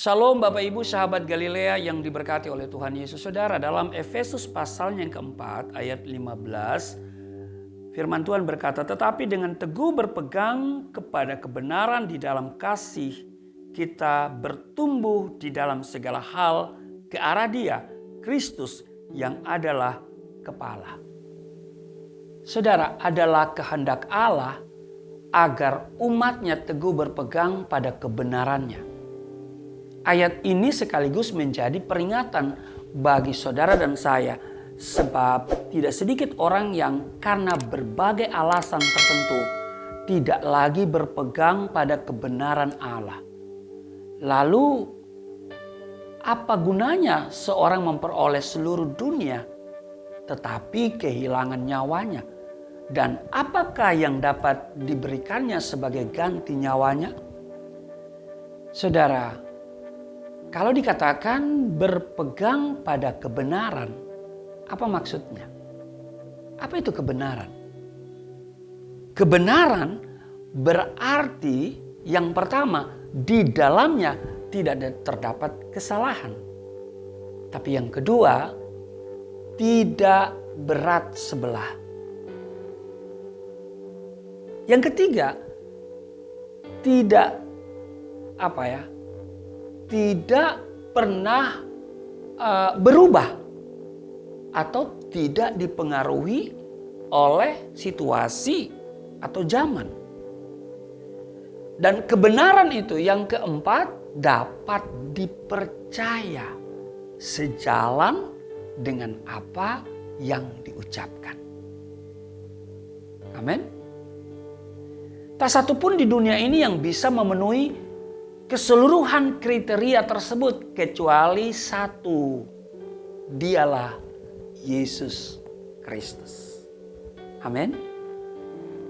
Shalom Bapak Ibu sahabat Galilea yang diberkati oleh Tuhan Yesus. Saudara, dalam Efesus pasalnya yang keempat ayat 15, firman Tuhan berkata, tetapi dengan teguh berpegang kepada kebenaran di dalam kasih, kita bertumbuh di dalam segala hal ke arah Dia, Kristus yang adalah kepala. Saudara, adalah kehendak Allah agar umatnya teguh berpegang pada kebenarannya. Ayat ini sekaligus menjadi peringatan bagi saudara dan saya, sebab tidak sedikit orang yang karena berbagai alasan tertentu tidak lagi berpegang pada kebenaran Allah. Lalu apa gunanya seorang memperoleh seluruh dunia tetapi kehilangan nyawanya? Dan apakah yang dapat diberikannya sebagai ganti nyawanya? Saudara, kalau dikatakan berpegang pada kebenaran, apa maksudnya? Apa itu kebenaran? Kebenaran berarti yang pertama, di dalamnya tidak terdapat kesalahan. Tapi yang kedua, tidak berat sebelah. Yang ketiga, tidak pernah berubah atau tidak dipengaruhi oleh situasi atau zaman. Dan kebenaran itu yang keempat dapat dipercaya sejalan dengan apa yang diucapkan. Amin. Tak satu pun di dunia ini yang bisa memenuhi keseluruhan kriteria tersebut kecuali satu. Dialah Yesus Kristus. Amin.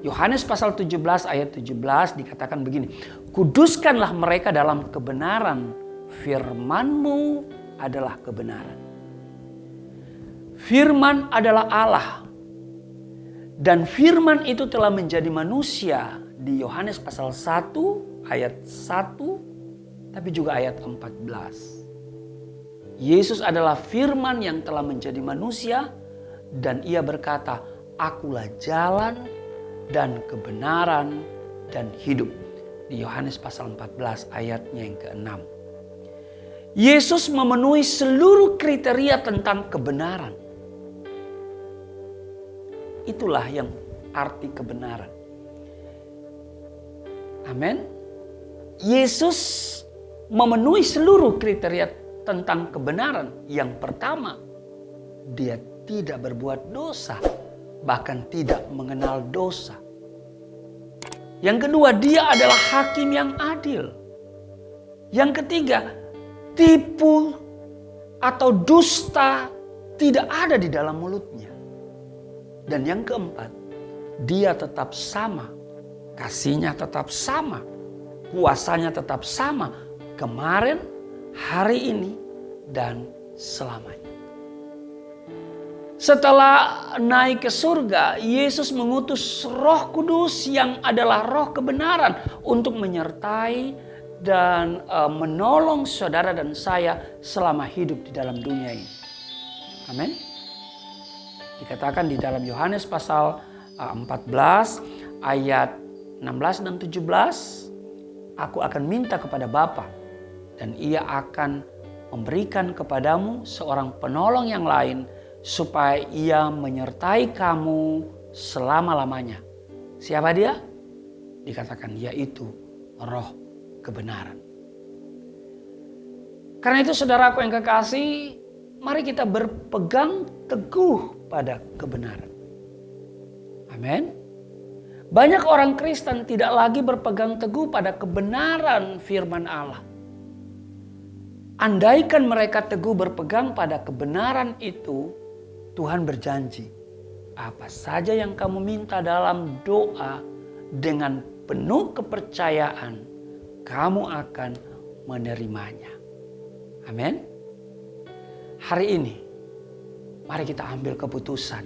Yohanes pasal 17 ayat 17 dikatakan begini. Kuduskanlah mereka dalam kebenaran. Firman-Mu adalah kebenaran. Firman adalah Allah. Dan firman itu telah menjadi manusia di Yohanes pasal 1 ayat 1 tapi juga ayat 14. Yesus adalah firman yang telah menjadi manusia dan ia berkata, akulah jalan dan kebenaran dan hidup. Di Yohanes pasal 14 ayatnya yang ke-6. Yesus memenuhi seluruh kriteria tentang kebenaran. Itulah yang arti kebenaran. Amin. Yesus memenuhi seluruh kriteria tentang kebenaran. Yang pertama, dia tidak berbuat dosa, bahkan tidak mengenal dosa. Yang kedua, dia adalah hakim yang adil. Yang ketiga, tipu atau dusta tidak ada di dalam mulutnya. Dan yang keempat, dia tetap sama. Kasihnya tetap sama. Kuasanya tetap sama. Kemarin, hari ini, dan selamanya. Setelah naik ke surga, Yesus mengutus Roh Kudus yang adalah roh kebenaran untuk menyertai dan menolong saudara dan saya selama hidup di dalam dunia ini. Amin. Dikatakan di dalam Yohanes pasal 14 ayat 16 dan 17, aku akan minta kepada Bapa dan ia akan memberikan kepadamu seorang penolong yang lain supaya ia menyertai kamu selama-lamanya. Siapa dia? Dikatakan yaitu Roh kebenaran. Karena itu saudaraku yang kekasih, mari kita berpegang teguh pada kebenaran. Amin. Banyak orang Kristen tidak lagi berpegang teguh pada kebenaran firman Allah. Andaikan mereka teguh berpegang pada kebenaran itu, Tuhan berjanji, apa saja yang kamu minta dalam doa dengan penuh kepercayaan, kamu akan menerimanya. Amin. Hari ini, mari kita ambil keputusan.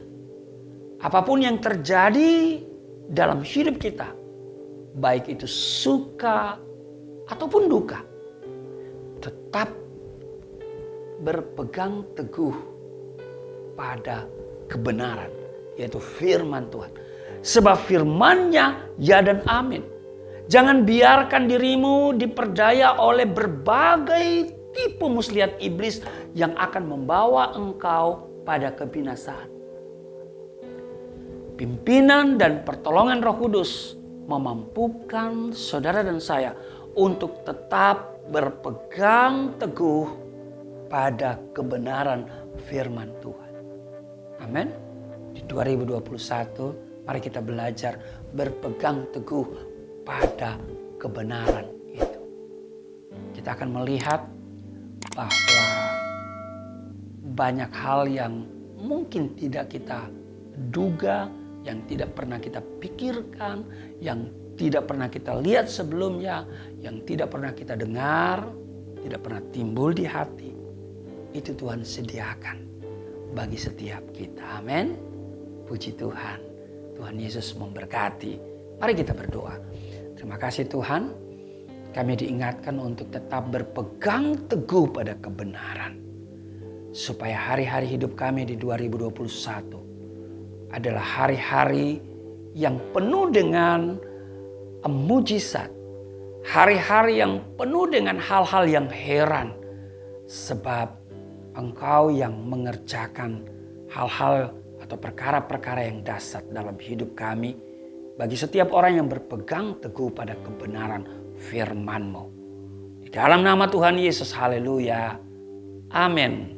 Apapun yang terjadi dalam hidup kita, baik itu suka ataupun duka, tetap berpegang teguh pada kebenaran, yaitu firman Tuhan. Sebab firman-Nya ya dan amin. Jangan biarkan dirimu diperdaya oleh berbagai tipu muslihat iblis yang akan membawa engkau pada kebinasaan. Pimpinan dan pertolongan Roh Kudus memampukan saudara dan saya untuk tetap berpegang teguh pada kebenaran firman Tuhan. Amin. Di 2021 mari kita belajar berpegang teguh pada kebenaran itu. Kita akan melihat bahwa banyak hal yang mungkin tidak kita duga, yang tidak pernah kita pikirkan, yang tidak pernah kita lihat sebelumnya, yang tidak pernah kita dengar, tidak pernah timbul di hati. Itu Tuhan sediakan bagi setiap kita. Amin. Puji Tuhan. Tuhan Yesus memberkati. Mari kita berdoa. Terima kasih Tuhan. Kami diingatkan untuk tetap berpegang teguh pada kebenaran. Supaya hari-hari hidup kami di 2021 adalah hari-hari yang penuh dengan mujizat. Hari-hari yang penuh dengan hal-hal yang heran. Sebab Engkau yang mengerjakan hal-hal atau perkara-perkara yang dahsyat dalam hidup kami. Bagi setiap orang yang berpegang teguh pada kebenaran firman-Mu. Di dalam nama Tuhan Yesus, haleluya. Amin.